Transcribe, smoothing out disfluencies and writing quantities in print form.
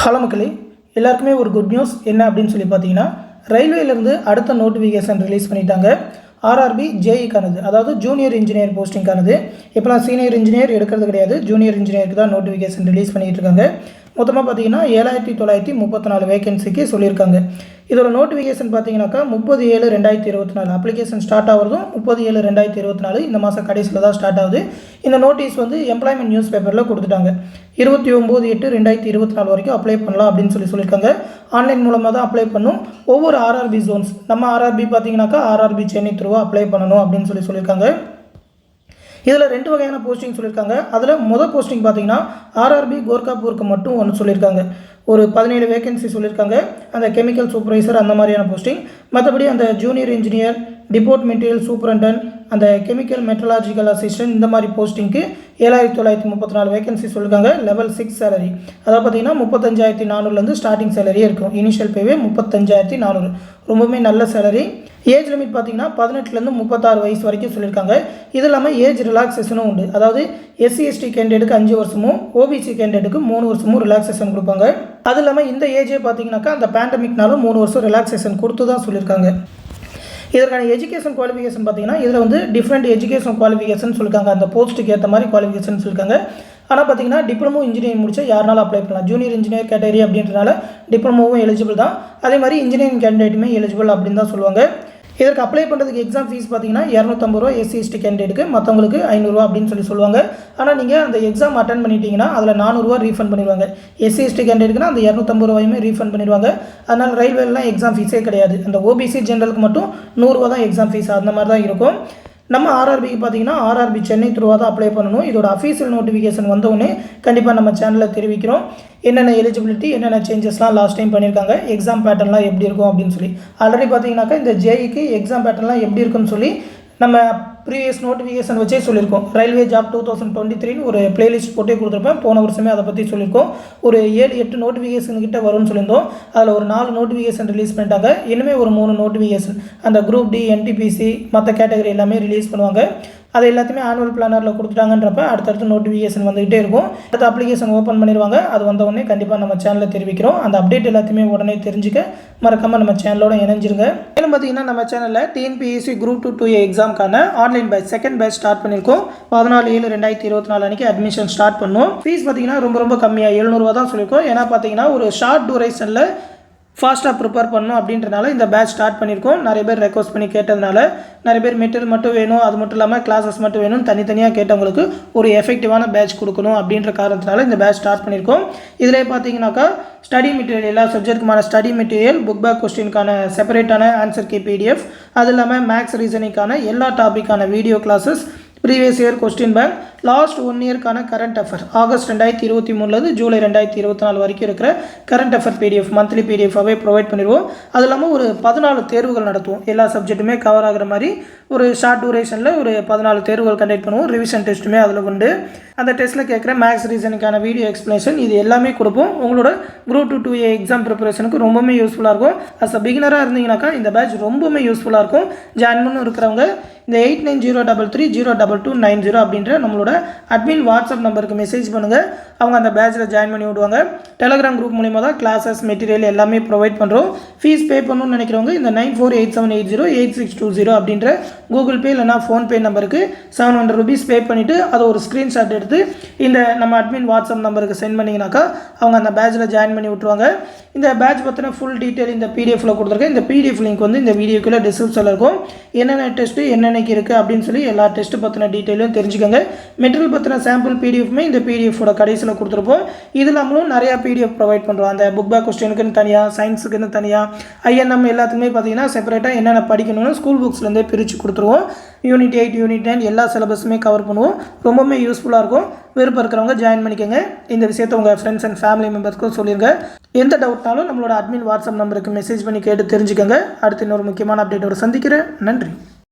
Hello மக்களே, எல்லாருக்குமே ஒரு குட் நியூஸ் என்ன அப்படின்னு சொல்லி பார்த்தீங்கன்னா, ரயில்வேலேருந்து அடுத்த நோட்டிஃபிகேஷன் ரிலீஸ் பண்ணிட்டாங்க. ஆர்ஆர்பி ஜேஇக்கானது, அதாவது ஜூனியர் இன்ஜினியர் போஸ்டிங்கானது. இப்போலாம் சீனியர் இன்ஜினியர் எடுக்கிறது கிடையாது, ஜூனியர் இன்ஜினியருக்கு தான் நோட்டிஃபிகேஷன் ரிலீஸ் பண்ணிகிட்டு இருக்காங்க. மொத்தமாக பார்த்தீங்கன்னா 7934 வேகன்சிக்கு சொல்லியிருக்காங்க. இதோட நோட்டிஃபிகேஷன் பார்த்தீங்கன்னாக்கா 30/7/2024 அப்ளிகேஷன் ஸ்டார்ட் ஆகிறதும் 30/7/2024 இந்த மாதம் கடைசியில் தான் ஸ்டார்ட் ஆகுது. இந்த நோட்டீஸ் வந்து எம்ப்ளாய்மெண்ட் நியூஸ் பேப்பரில் கொடுத்துட்டாங்க. 29/8/2024 வரைக்கும் அப்ளை பண்ணலாம் அப்படின்னு சொல்லியிருக்காங்க. ஆன்லைன் மூலமாக தான் அப்ளை பண்ணும். ஒவ்வொரு ஆர்ஆர்பி ஜோன்ஸ், நம்ம ஆர்ஆர்பி பார்த்தீங்கன்னாக்கா ஆர்ஆர்பி சென்னை த்ரூவாக அப்ளை பண்ணணும் அப்படின்னு சொல்லியிருக்காங்க. இதில் 2 வகையான போஸ்டிங் சொல்லியிருக்காங்க. அதில் முதல் போஸ்டிங் பார்த்தீங்கன்னா ஆர்ஆர்பி கோர்காப்பூருக்கு மட்டும் ஒன்று சொல்லியிருக்காங்க. ஒரு 17 வேகன்சி சொல்லியிருக்காங்க. அந்த கெமிக்கல் சூப்பர்வைசர் அந்த மாதிரியான போஸ்டிங். மற்றபடி அந்த junior engineer, depot material superintendent, அந்த கெமிக்கல் மெட்ரலாஜிக்கல் அசிஸ்டன்ட் இந்த மாதிரி போஸ்டிங்க்கு 7934 வேகன்சி சொல்லியிருக்காங்க. லெவல் 6 சேலரி, அதாவது பார்த்தீங்கன்னா 35,400 ஸ்டார்டிங் சேலரியே இருக்கும். இனிஷியல் பேவே 35,400, ரொம்பவுமே நல்ல சேலரி. ஏஜ் லிமிட் பார்த்தீங்கன்னா 18 36 வயசு வரைக்கும் சொல்லியிருக்காங்க. இது இல்லாமல் ஏஜ் ரிலாக்ஸேஷனும் உண்டு. அதாவது SC/ST கேண்டிடேட்டுக்கு 5 வருஷமும், ஓபிசி கேண்டிடேட்டுக்கு 3 வருஷமும் ரிலாக்ஸேஷன் கொடுப்பாங்க. அது இல்லாமல் இந்த ஏஜே பார்த்தீங்கன்னாக்கா அந்த பேண்டமிக்னாலும் 3 வருஷம் ரிலாக்ஸேஷன் கொடுத்து தான் சொல்லியிருக்காங்க. இதற்கான எஜுகேஷன் குவாலிஃபிகேஷன் பார்த்தீங்கன்னா இதில் வந்து டிஃப்ரெண்ட் எஜுகேஷன் குவாலிஃபிகேஷன் சொல்லியிருக்காங்க. அந்த போஸ்ட்டுக்கு ஏற்ற மாதிரி குவாலிஃபிகேஷன் சொல்லியிருக்காங்க. ஆனால் பார்த்தீங்கன்னா டிப்ளமோ இன்ஜினியரிங் முடிச்சா யாருனாலும் அப்ளை பண்ணலாம். ஜூனியர் இன்ஜினியர் கேட்டகரி அப்படின்றனால டிப்ளமோவும் எலிஜிபிள் தான். அதே மாதிரி இன்ஜினியரிங் கேண்டிடேட்டுமே எலிஜிபிள் அப்படின்னு தான் சொல்லுவாங்க. இதற்கு அப்ளை பண்ணுறதுக்கு எக்ஸாம் ஃபீஸ் பார்த்தீங்கன்னா 250 ரூபா SC/ST கேண்டிடேட்டுக்கு, மற்றவங்களுக்கு 500 ரூபா அப்படின்னு சொல்லுவாங்க. ஆனால் நீங்கள் அந்த எக்ஸாம் அட்டன் பண்ணிட்டீங்கன்னா அதில் 400 ரூபா ரீஃபண்ட் பண்ணிடுவாங்க. SC/ST கேண்டிடேட்டுக்குனா அந்த 250 ரூபாயுமே ரீஃபண்ட் பண்ணிடுவாங்க. அதனால் ரயில்வேலாம் எக்ஸாம் ஃபீஸே கிடையாது. அந்த ஓபிசி ஜென்ரலுக்கு மட்டும் 100 ரூபா தான் எக்ஸாம் ஃபீஸ், அந்த மாதிரி தான் இருக்கும். நம்ம ஆர்ஆர்பிக்கு பார்த்தீங்கன்னா ஆர்ஆர்பி சென்னை த்ரூவாக தான் அப்ளை பண்ணணும். இதோட அஃபீஷியல் நோட்டிஃபிகேஷன் வந்தவுடனே கண்டிப்பாக நம்ம சேனலில் தெரிவிக்கிறோம். என்னென்ன எலிஜிபிலிட்டி, என்னென்ன சேஞ்சஸ்லாம் லாஸ்ட் டைம் பண்ணியிருக்காங்க, எக்ஸாம் பேட்டர்ன்லாம் எப்படி இருக்கும் அப்படின்னு சொல்லி. ஆல்ரெடி பார்த்தீங்கன்னாக்கா இந்த ஜேஇக்கு எக்ஸாம் பேட்டர்ன்லாம் எப்படி இருக்குன்னு சொல்லி நம்ம ப்ரீவியஸ் நோட்டிஃபிகேஷன் வச்சே சொல்லியிருக்கோம். ரயில்வே ஜாப் 2023 ஒரு பிளேலிஸ்ட் போட்டே கொடுத்துருப்பேன். போன வருஷமே அதை பற்றி சொல்லியிருக்கோம். ஒரு 7-8 நோட்டிஃபிகேஷன் கிட்ட வரும்னு சொல்லியிருந்தோம். அதில் ஒரு 4 நோட்டிஃபிகேஷன் ரிலீஸ் பண்ணிட்டாங்க. இனிமேல் ஒரு 3 நோட்டிஃபிகேஷன் அந்த குரூப் டி, NTPC மற்ற கேட்டகரி எல்லாமே ரிலீஸ் பண்ணுவாங்க. அது எல்லாத்தையுமே ஆனுவல் பிளானரில் கொடுத்துட்டாங்கன்றப்ப அடுத்தடுத்து நோட்டிஃபிகேஷன் வந்துகிட்டே இருக்கும். அடுத்த அப்ளிகேஷன் ஓப்பன் பண்ணிடுவாங்க. அது வந்த உடனே கண்டிப்பாக நம்ம சேனலில் தெரிவிக்கிறோம். அந்த அப்டேட் எல்லாத்தையுமே உடனே தெரிஞ்சுக்க மறக்காமல் நம்ம சேனலோட இணைஞ்சிருங்க. மேலும் பார்த்தீங்கன்னா நம்ம சேனலில் TNPSC குரூப் 2 எக்ஸாம்க்கான online batch second batch start பண்ணியிருக்கோம். 14/7/2024 அன்றைக்கி அட்மிஷன் ஸ்டார்ட் பண்ணுவோம். ஃபீஸ் பார்த்தீங்கன்னா ரொம்ப கம்மியாக 700 ரூபா தான் சொல்லியிருக்கோம். ஏன்னா பார்த்தீங்கன்னா ஒரு ஷார்ட் டூரேஷனில் ஃபாஸ்ட்டாக ப்ரிப்பேர் பண்ணணும் அப்படின்றனால இந்த பேட்ச் ஸ்டார்ட் பண்ணியிருக்கோம். நிறைய பேர் ரெக்வஸ்ட் பண்ணி கேட்டதுனால, நிறைய பேர் மெட்டீரியல் மட்டும் வேணும், அது மட்டும் இல்லாமல் கிளாஸஸ் மட்டும் வேணும், தனித்தனியாக கேட்டவங்களுக்கு ஒரு எஃபெக்டிவான பேட்ச் கொடுக்கணும் அப்படின்ற காரணத்தினால இந்த பேட்ச் ஸ்டார்ட் பண்ணியிருக்கோம். இதிலே பார்த்தீங்கன்னாக்கா ஸ்டடி மெட்டீரியல், எல்லா சப்ஜெக்ட்டுக்குமான ஸ்டடி மெட்டீரியல், புக் பேக் கொஸ்டினுக்கான செப்பரேட்டான ஆன்சர் கீ PDF, அது இல்லாமல் மேக்ஸ் ரீசனிங்கான எல்லா டாப்பிக்கான video classes, previous year question bank, last 1 இயர்க்கான கரண்ட் அஃபேர் ஆகஸ்ட் 2023 ஜூலை 2024 வரைக்கும் இருக்கிற கரண்ட் அஃபேர் PDF மந்த்லி PDFாகவே ப்ரொவைட் பண்ணிடுவோம். அது இல்லாமல் ஒரு 14 தேர்வுகள் நடத்துவோம். எல்லா சப்ஜெக்ட்டுமே கவர் ஆகிற மாதிரி ஒரு ஷார்ட் டூரேஷனில் ஒரு 14 தேர்வுகள் கண்டக்ட் பண்ணுவோம். ரிவிஷன் டெஸ்ட்டுமே அதில் உண்டு. அந்த டெஸ்ட்டில் கேட்குற மேக்ஸ் ரீசனுக்கான வீடியோ எக்ஸ்ப்ளனேஷன் இது எல்லாமே கொடுப்போம். உங்களோட குரூப் 2 எக்ஸாம் ப்ரிப்பரேஷனுக்கு ரொம்பவுமே யூஸ்ஃபுல்லாக இருக்கும். அஸ் அ பிகினராக இருந்தீங்கன்னாக்கா இந்த பேட்ச் ரொம்பவுமே யூஸ்ஃபுல்லாக இருக்கும். ஜாயின் பண்ண இருக்கிறவங்க இந்த 8903032290 அப்படின்ற நம்மளோட அட்மின் வாட்ஸ்அப் நம்பருக்கு மெசேஜ் பண்ணுங்கள். அவங்க அந்த பேட்சில் ஜாயின் பண்ணி விடுவாங்க. டெலகிராம் குரூப் மூலிமா தான் கிளாஸஸ் மெட்டீரியல் எல்லாமே ப்ரொவைட் பண்ணுறோம். ஃபீஸ் பே பண்ணணும்னு நினைக்கிறவங்க இந்த 9487808620 அப்படின்ற கூகுள் பே இல்லைனா ஃபோன்பே நம்பருக்கு 700 rupees பே பண்ணிவிட்டு அதை ஒரு ஸ்க்ரீன்ஷாட் எடுத்து இந்த நம்ம அட்மின் வாட்ஸ்அப் நம்பருக்கு சென்ட் பண்ணிங்கனாக்கா அவங்க அந்த பேட்சில் ஜாயின் பண்ணி விட்ருவாங்க. இந்த பேட்ச் பற்றின ஃபுல் டீட்டெயில் இந்த PDFல கொடுத்துருக்கேன். இந்த PDF லிங்க் வந்து இந்த வீடியோக்குள்ளே டிஸ்கிரிப்ஷனில் இருக்கும். என்னென்ன டெஸ்ட்டு என்னென்னக்கு இருக்குது அப்படின்னு சொல்லி எல்லா டெஸ்ட்டு பற்றின டீட்டெயிலும் தெரிஞ்சுக்கோங்க. மெட்டீரியல் பற்றின சாம்பிள் PDFமே இந்த PDFோட கடைசியில் கொடுத்துருப்போம். இது இல்லாமலும் நிறையா PDF ப்ரொவைட் பண்ணுறோம். அந்த புக் பேக் கொஸ்டினுக்குன்னு தனியாக, சயின்ஸுக்குன்னு தனியாக, INM எல்லாத்துக்குமே பார்த்தீங்கன்னா செப்பரேட்டாக என்னென்ன படிக்கணும்னு ஸ்கூல் புக்ஸ்லேருந்தே பிரித்து கொடுத்துருவோம். யூனிட் 8, யூனிட் 9 எல்லா சிலபஸுமே கவர் பண்ணுவோம். ரொம்பவுமே யூஸ்ஃபுல்லாக இருக்கும். விருப்பம் இருக்கிறவங்க ஜாயின் பண்ணிக்கோங்க. இந்த விஷயத்தை உங்கள் ஃப்ரெண்ட்ஸ் அண்ட் ஃபேமிலி மெம்பர்ஸ்க்கும் சொல்லிடுங்க. எந்த டவுட்னாலும் நம்மளோட அட்மின் வாட்ஸ்அப் நம்பருக்கு மெசேஜ் பண்ணி கேட்டு தெரிஞ்சுக்கோங்க. அடுத்து இன்னொரு முக்கியமான அப்டேட்டோடு சந்திக்கிறேன். நன்றி.